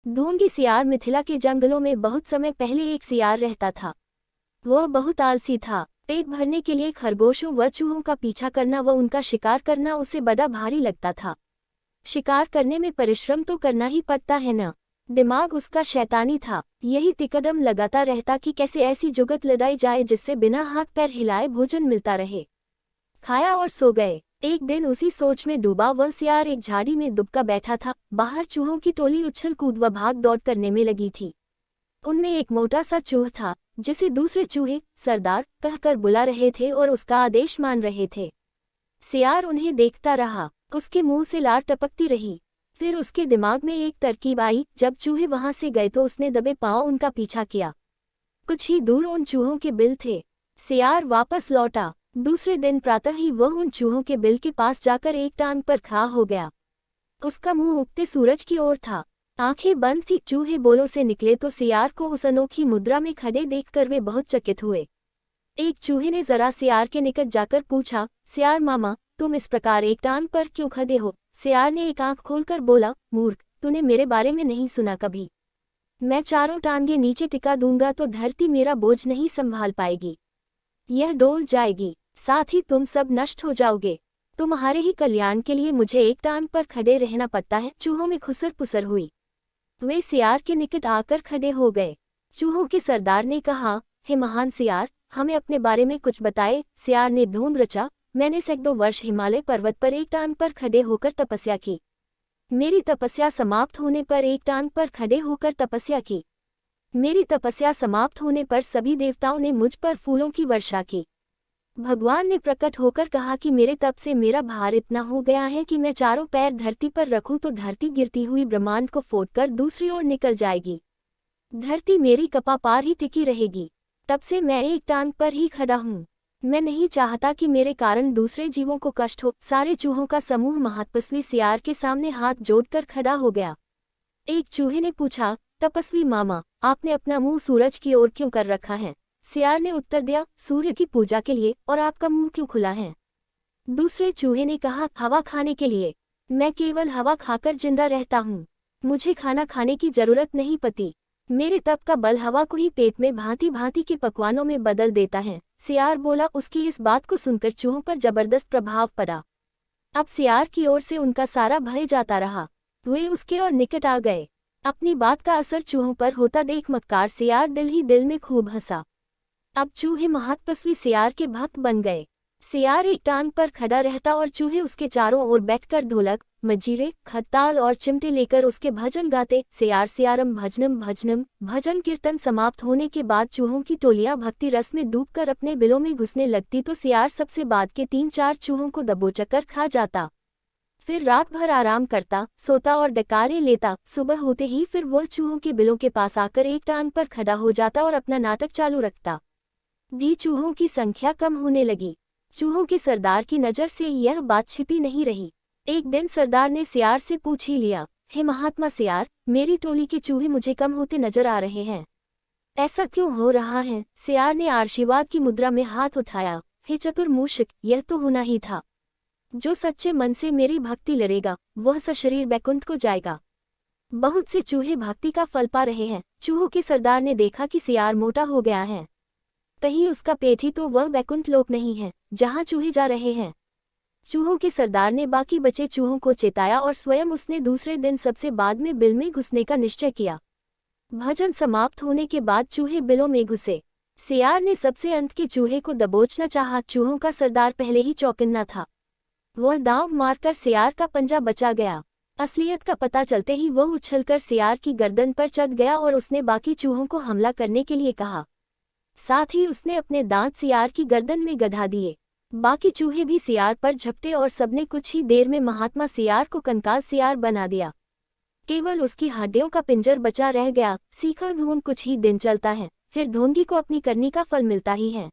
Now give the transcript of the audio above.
ढोंगी सियार मिथिला के जंगलों में बहुत समय पहले एक सियार रहता था। वह बहुत आलसी था। पेट भरने के लिए खरगोशों व चूहों का पीछा करना व उनका शिकार करना उसे बड़ा भारी लगता था। शिकार करने में परिश्रम तो करना ही पड़ता है न। दिमाग उसका शैतानी था। यही तिकदम लगाता रहता कि कैसे ऐसी जुगत लगाई जाए जिससे बिना हाथ पैर हिलाए भोजन मिलता रहे। खाया और सो गए। एक दिन उसी सोच में डूबा वह सियार एक झाड़ी में दुबका बैठा था। बाहर चूहों की टोली उछल कूद व भाग दौड़ करने में लगी थी। उनमें एक मोटा सा चूहा था जिसे दूसरे चूहे सरदार कहकर बुला रहे थे और उसका आदेश मान रहे थे। सियार उन्हें देखता रहा। उसके मुंह से लार टपकती रही। फिर उसके दिमाग में एक तरकीब आई। जब चूहे वहां से गए तो उसने दबे पांव उनका पीछा किया। कुछ ही दूर उन चूहों के बिल थे। सियार वापस लौटा। दूसरे दिन प्रातः ही वह उन चूहों के बिल के पास जाकर एक टांग पर खड़ा हो गया। उसका मुंह उगते सूरज की ओर था। आंखें बंद थी। चूहे बोलों से निकले तो सियार को उस अनोखी मुद्रा में खड़े देखकर वे बहुत चकित हुए। एक चूहे ने जरा सियार के निकट जाकर पूछा, सियार मामा, तुम इस प्रकार एक टांग पर क्यों खड़े हो? सियार ने एक आंख खोलकर बोला, मूर्ख, तूने मेरे बारे में नहीं सुना कभी? मैं चारों टांगे नीचे टिका दूंगा तो धरती मेरा बोझ नहीं संभाल पाएगी। यह डोल जाएगी। साथ ही तुम सब नष्ट हो जाओगे। तुम्हारे ही कल्याण के लिए मुझे एक टांग पर खड़े रहना पड़ता है। चूहों में खुसर पुसर हुई। वे सियार के निकट आकर खड़े हो गए। चूहों के सरदार ने कहा, हे महान सियार, हमें अपने बारे में कुछ बताए। सियार ने ढूंढ रचा, मैंने सैकड़ों वर्ष हिमालय पर्वत पर एक टांग पर खड़े होकर तपस्या की। मेरी तपस्या समाप्त होने पर एक टांग पर खड़े होकर तपस्या की। मेरी तपस्या समाप्त होने पर सभी देवताओं ने मुझ पर फूलों की वर्षा की। भगवान ने प्रकट होकर कहा कि मेरे तप से मेरा भार इतना हो गया है कि मैं चारों पैर धरती पर रखूं तो धरती गिरती हुई ब्रह्मांड को फोड़कर दूसरी ओर निकल जाएगी। धरती मेरी कपापार ही टिकी रहेगी। तब से मैं एक टांग पर ही खड़ा हूँ। मैं नहीं चाहता कि मेरे कारण दूसरे जीवों को कष्ट हो। सारे चूहों का समूह महातपस्वी सियार के सामने हाथ जोड़कर खड़ा हो गया। एक चूहे ने पूछा, तपस्वी मामा, आपने अपना मुंह सूरज की ओर क्यों कर रखा है? सियार ने उत्तर दिया, सूर्य की पूजा के लिए। और आपका मुंह क्यों खुला है? दूसरे चूहे ने कहा, हवा खाने के लिए। मैं केवल हवा खाकर जिंदा रहता हूँ। मुझे खाना खाने की जरूरत नहीं पड़ती। मेरे तप का बल हवा को ही पेट में भांति भांति के पकवानों में बदल देता है। सियार बोला। उसकी इस बात को सुनकर चूहों पर जबरदस्त प्रभाव पड़ा। अब सियार की ओर से उनका सारा भय जाता रहा। वे उसके और निकट आ गए। अपनी बात का असर चूहों पर होता देख मक्कार सियार दिल ही दिल में खूब हंसा। अब चूहे महातपस्वी सियार के भक्त बन गए। सियार एक टांग पर खड़ा रहता और चूहे उसके चारों ओर बैठकर ढोलक, मजीरे, खत्ताल और चिमटे लेकर उसके भजन गाते। सियार सियारम भजनम भजनम। भजन कीर्तन समाप्त होने के बाद चूहों की टोलियां भक्ति रस में डूबकर अपने बिलों में घुसने लगती तो सियार सबसे बाद के 3-4 चूहों को दबोचकर खा जाता। फिर रात भर आराम करता, सोता और डकारे लेता। सुबह होते ही फिर वह चूहों के बिलों के पास आकर एक टांग पर खड़ा हो जाता और अपना नाटक चालू रखता। धी चूहों की संख्या कम होने लगी। चूहों के सरदार की नज़र से यह बात छिपी नहीं रही। एक दिन सरदार ने सियार से पूछ ही लिया, हे महात्मा सियार, मेरी टोली के चूहे मुझे कम होते नजर आ रहे हैं। ऐसा क्यों हो रहा है? सियार ने आशीर्वाद की मुद्रा में हाथ उठाया, हे चतुर मूषक, यह तो होना ही था। जो सच्चे मन से मेरी भक्ति लड़ेगा वह सशरीर बैकुंठ को जाएगा। बहुत से चूहे भक्ति का फल पा रहे हैं। चूहों के सरदार ने देखा कि सियार मोटा हो गया है। कहीं उसका पेट ही तो वह बैकुंठ लोक नहीं है जहां चूहे जा रहे हैं। चूहों के सरदार ने बाकी बचे चूहों को चेताया और स्वयं उसने दूसरे दिन सबसे बाद में बिल में घुसने का निश्चय किया। भजन समाप्त होने के बाद चूहे बिलों में घुसे। सियार ने सबसे अंत के चूहे को दबोचना चाहा। चूहों का सरदार पहले ही चौकन्ना था। वह दांव मारकर सियार का पंजा बचा गया। असलियत का पता चलते ही वह उछलकर सियार की गर्दन पर चढ़ गया और उसने बाकी चूहों को हमला करने के लिए कहा। साथ ही उसने अपने दांत सियार की गर्दन में गधा दिए। बाकी चूहे भी सियार पर झपटे और सबने कुछ ही देर में महात्मा सियार को कंकाल सियार बना दिया। केवल उसकी हड्डियों का पिंजर बचा रह गया। सीखा ढोंग कुछ ही दिन चलता है, फिर ढोंगी को अपनी करनी का फल मिलता ही है।